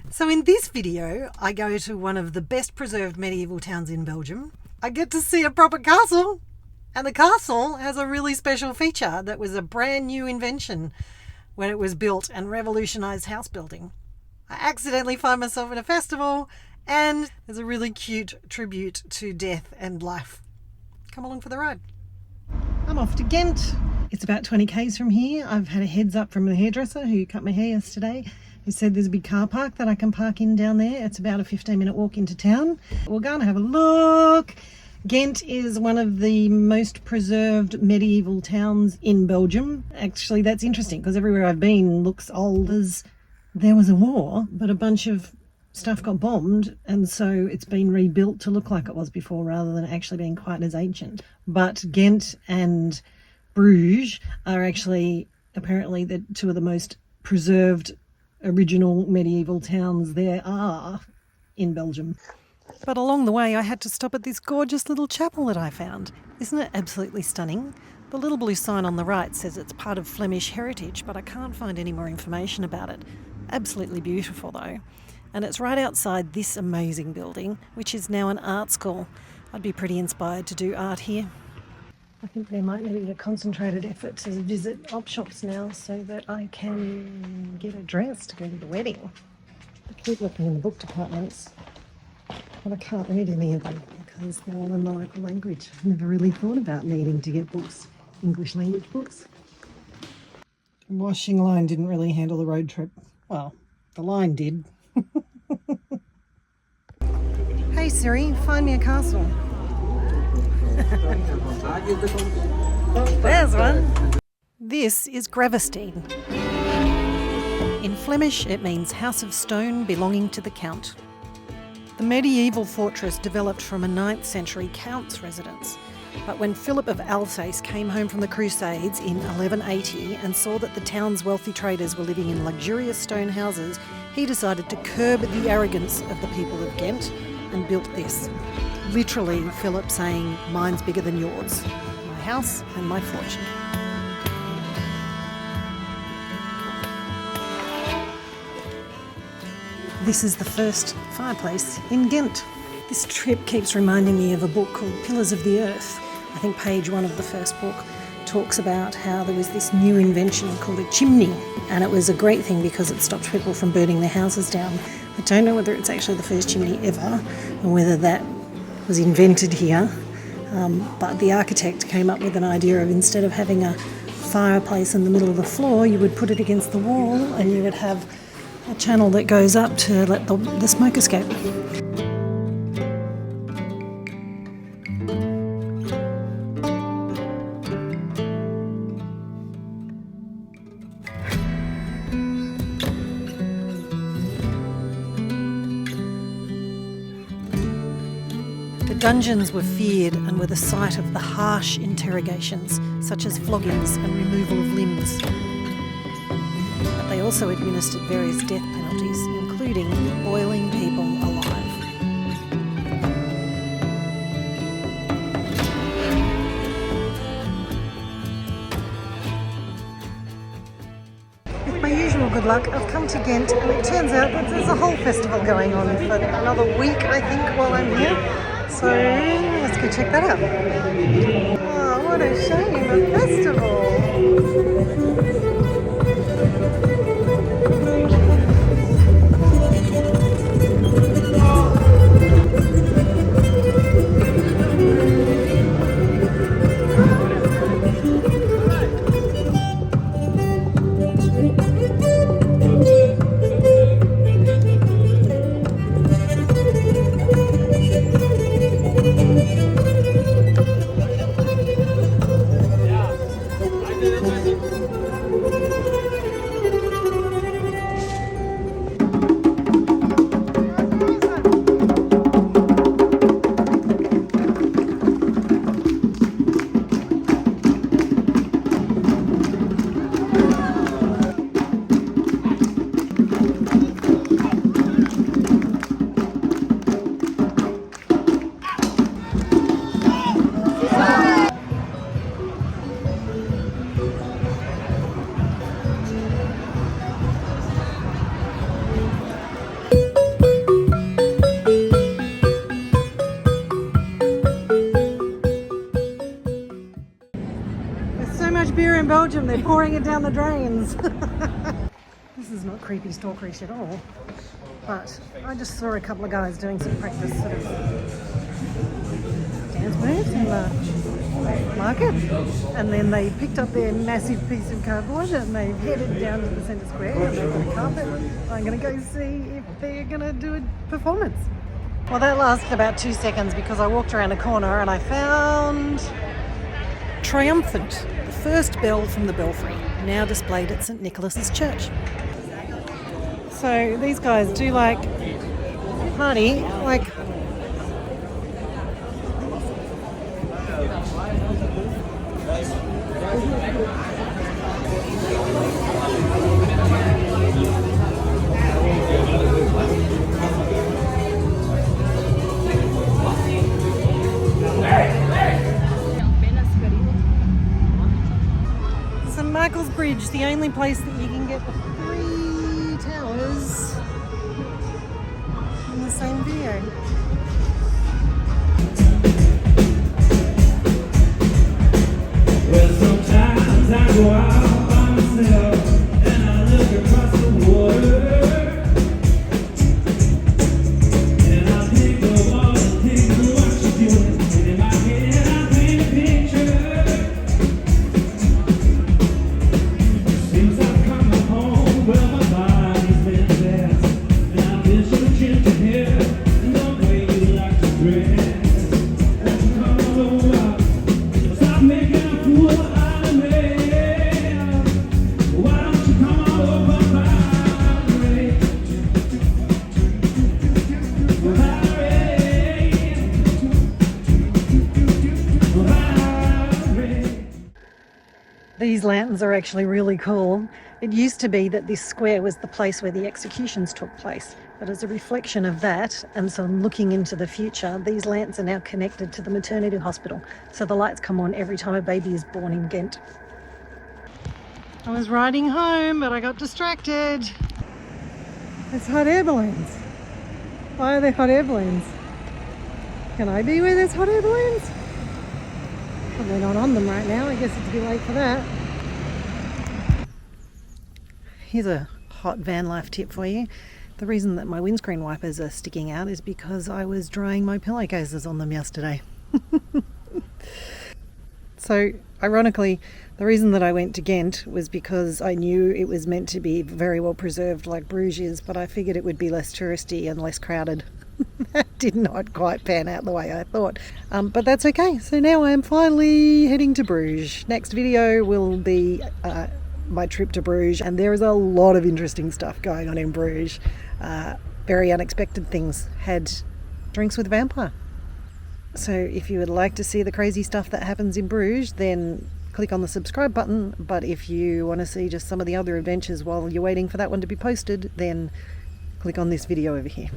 So in this video, I go to one of the best preserved medieval towns in Belgium. I get to see a proper castle. And the castle has a really special feature that was a brand new invention when it was built and revolutionised house building. I accidentally find myself at a festival and there's a really cute tribute to death and life. Come along for the ride. I'm off to Ghent. It's about 20 k's from here. I've had a heads up from the hairdresser who cut my hair yesterday, who said there's a big car park that I can park in down there. It's about a 15-minute walk into town. We're going to have a look. Ghent is one of the most preserved medieval towns in Belgium. Actually, that's interesting because everywhere I've been looks old as there was a war, but a bunch of stuff got bombed and so it's been rebuilt to look like it was before rather than actually being quite as ancient. But Ghent and Bruges are actually apparently the two of the most preserved original medieval towns there are in Belgium. But along the way I had to stop at this gorgeous little chapel that I found. Isn't it absolutely stunning? The little blue sign on the right says it's part of Flemish heritage, but I can't find any more information about it. Absolutely beautiful though. And it's right outside this amazing building, which is now an art school. I'd be pretty inspired to do art here. I think there might be a concentrated effort to visit op shops now so that I can get a dress to go to the wedding. I keep looking in the book departments, but I can't read any of them because they're all in the local language. I've never really thought about needing to get books, English language books. The washing line didn't really handle the road trip. Well, the line did. Hey Siri, find me a castle. There's one. This is Gravestein. In Flemish, it means house of stone belonging to the count. The medieval fortress developed from a 9th century count's residence. But when Philip of Alsace came home from the Crusades in 1180 and saw that the town's wealthy traders were living in luxurious stone houses, he decided to curb the arrogance of the people of Ghent and built this. Literally, Philip saying, mine's bigger than yours. My house and my fortune. This is the first fireplace in Ghent. This trip keeps reminding me of a book called Pillars of the Earth. I think page 1 of the first book talks about how there was this new invention called a chimney, and it was a great thing because it stopped people from burning their houses down. I don't know whether it's actually the first chimney ever or whether that was invented here, but the architect came up with an idea of instead of having a fireplace in the middle of the floor, you would put it against the wall and you would have a channel that goes up to let the smoke escape. The dungeons were feared and were the site of the harsh interrogations, such as floggings and removal of limbs. But they also administered various death penalties, including boiling people alive. With my usual good luck, I've come to Ghent and it turns out that there's a whole festival going on for another week, I think, while I'm here. So let's go check that out. Oh, what a shame, a festival. Belgium, they're pouring it down the drains. This is not creepy stalkerish at all, but I just saw a couple of guys doing some practice sort of dance moves in the market, and then they picked up their massive piece of cardboard and they've headed down to the centre square and they've got a carpet. I'm going to go see if they're going to do a performance. Well, that lasted about 2 seconds because I walked around a corner and I found Triumphant, the first bell from the belfry, now displayed at St Nicholas's Church. So these guys do like party, like St Michael's Bridge, the only place that you can get the 3 towers in the same video. Well, sometimes I go out by myself and I look across the water and I think of all the things what you're doing, and in my head I paint a picture. Since I've come home, well my body's been fast and I've been so gentle here, and the way you like to dress, won't you come over? Stop making a fool out of me. Why don't you come on over my way? These lanterns are actually really cool. It used to be that this square was the place where the executions took place, but as a reflection of that, and so looking into the future, these lanterns are now connected to the maternity hospital, so the lights come on every time a baby is born in Ghent. I was riding home, but I got distracted. It's hot air balloons. Why are there hot air balloons? Can I be where there's hot air balloons? Well, they're not on them right now. I guess it's a bit late for that. Here's a hot van life tip for you. The reason that my windscreen wipers are sticking out is because I was drying my pillowcases on them yesterday. So, ironically, the reason that I went to Ghent was because I knew it was meant to be very well preserved like Bruges is, but I figured it would be less touristy and less crowded. That did not quite pan out the way I thought, but that's okay. So now I am finally heading to Bruges. Next video will be my trip to Bruges, and there is a lot of interesting stuff going on in Bruges. Very unexpected things. Had drinks with a vampire. So if you would like to see the crazy stuff that happens in Bruges, then click on the subscribe button. But if you want to see just some of the other adventures while you're waiting for that one to be posted, then click on this video over here.